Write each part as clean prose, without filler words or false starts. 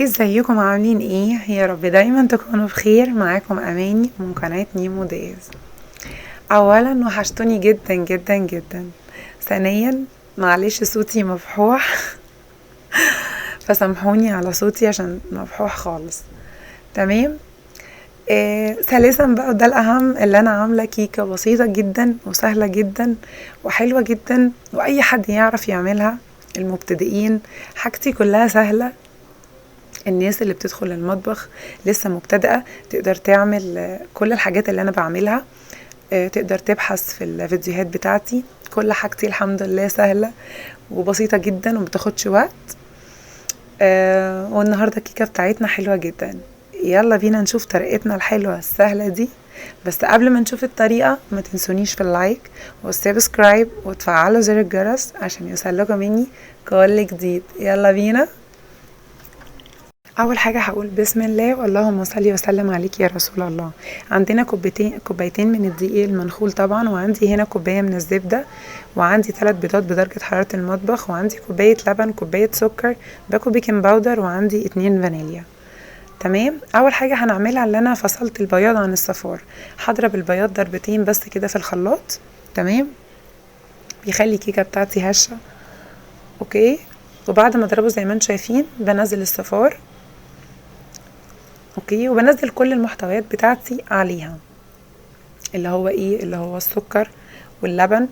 ازيكم عاملين ايه؟ يا رب دايما تكونوا بخير. معاكم اماني من قناة نيمو دايز. اولا وحشتوني جدا جدا جدا. ثانيا معلش صوتي مفحوح فسامحوني على صوتي عشان مفحوح خالص. تمام. ثالثا بقى وده الاهم، اللي انا عامله كيكه بسيطه جدا وسهله جدا وحلوه جدا واي حد يعرف يعملها، المبتدئين. حاجتي كلها سهله. الناس اللي بتدخل المطبخ لسه مبتدئة تقدر تعمل كل الحاجات اللي انا بعملها. تقدر تبحث في الفيديوهات بتاعتي. كل حاجتي الحمد لله سهلة وبسيطة جدا ومتاخدش وقت. والنهاردة الكيكة بتاعتنا حلوة جدا. يلا بينا نشوف طريقتنا الحلوة السهلة دي. بس قبل ما نشوف الطريقة ما تنسونيش في اللايك والسبسكرايب وتفعلوا زر الجرس عشان يوصلكم مني كل جديد. يلا بينا. اول حاجه هقول بسم الله واللهم صل وسلم عليك يا رسول الله. عندنا كوبايتين من الدقيق المنخول طبعا، وعندي هنا كوبايه من الزبده، وعندي 3 بيضات بدرجه حراره المطبخ، وعندي كوبايه لبن، كوبايه سكر، باكو بيكنج باودر، وعندي 2 فانيليا. تمام. اول حاجه هنعملها اللي انا فصلت البياض عن الصفار. هضرب البياض ضربتين بس كده في الخلاط. تمام. بيخلي الكيكه بتاعتي هشه. اوكي. وبعد ما اضربه زي ما انتم شايفين بنزل الصفار. اوكي. وبنزل كل المحتويات بتاعتي عليها، اللي هو ايه، اللي هو السكر واللبن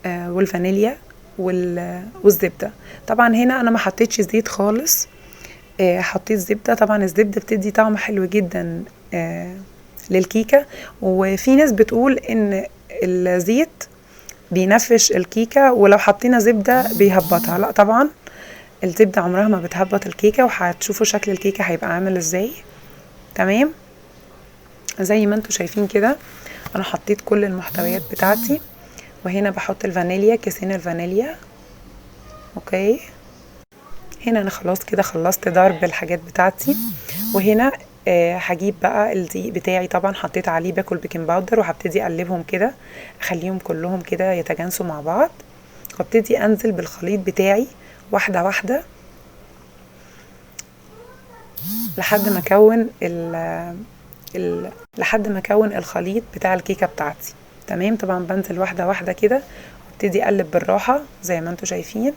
والفانيليا والزبدة. طبعا هنا انا ما حطيتش زيت خالص. حطيت زبدة. طبعا الزبدة بتدي طعم حلو جدا للكيكة. وفي ناس بتقول ان الزيت بينفش الكيكة، ولو حطينا زبدة بيهبطها. لا طبعا الزبدة عمرها ما بتهبط الكيكة، وهتشوفوا شكل الكيكة هيبقى عامل ازاي. تمام. زي ما انتوا شايفين كده انا حطيت كل المحتويات بتاعتي، وهنا بحط الفانيليا، كيسين الفانيليا. اوكي. هنا انا خلاص كده خلصت ضرب الحاجات بتاعتي. وهنا هجيب بقى الدقيق بتاعي. طبعا حطيت عليه باكل بيكنج باودر، وهبتدي اقلبهم كده، اخليهم كلهم كده يتجانسوا مع بعض، وابتدي انزل بالخليط بتاعي واحده واحده لحد ما اكون لحد ما اكون الخليط بتاع الكيكه بتاعتي. تمام. طبعا بنزل واحده واحده كده، وابتدي اقلب بالراحه زي ما انتوا شايفين.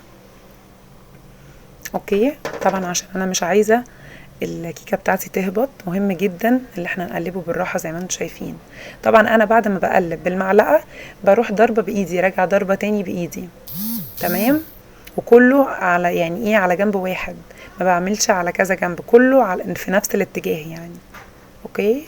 اوكي. طبعا عشان انا مش عايزه الكيكه بتاعتي تهبط، مهم جدا اللي احنا نقلبه بالراحه زي ما انتوا شايفين. طبعا انا بعد ما بقلب بالمعلقه بروح ضربه بايدي، راجعه ضربه تاني بايدي. تمام. وكله على يعني ايه، على جنب واحد، ما بعملش على كذا جنب، كله على في نفس الاتجاه يعني. اوكي.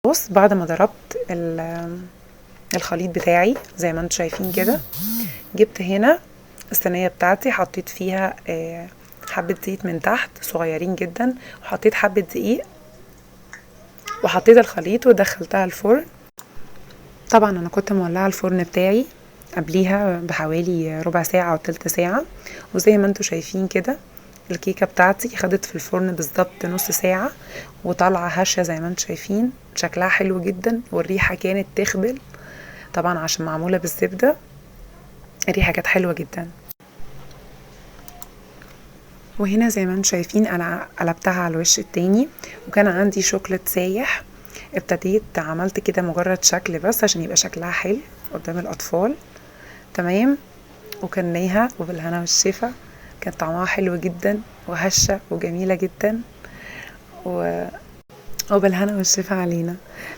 بص، بعد ما ضربت الخليط بتاعي زي ما انتوا شايفين كده، جبت هنا الصينيه بتاعتي، حطيت فيها حبه زيت من تحت صغيرين جدا، وحطيت حبه دقيق، وحطيت الخليط ودخلتها الفرن. طبعا انا كنت مولعه الفرن بتاعي قبليها بحوالي ربع ساعه او تلت ساعه، وزي ما انتوا شايفين كده الكيكه بتاعتي خدت في الفرن بالظبط نص ساعه، وطالعه هشه زي ما انتوا شايفين. شكلها حلو جدا والريحه كانت تخبل، طبعا عشان معموله بالزبده الريحه كانت حلوه جدا. وهنا زي ما انتم شايفين انا قلبتها على الوش التاني، وكان عندي شوكولات سايح. ابتديت عملت كده مجرد شكل بس عشان يبقى شكلها حلو قدام الاطفال. تمام. وكلناها وبالهنا والشفا. كان طعمها حلو جدا وهشه وجميله جدا وبالهنا والشفا علينا.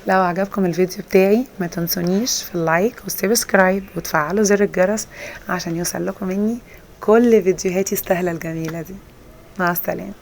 لو عجبكم الفيديو بتاعي ما تنسونيش في اللايك والسبسكرايب وتفعلوا زر الجرس عشان يوصلكم مني كل فيديوهاتي السهله الجميله دي. مع السلامه.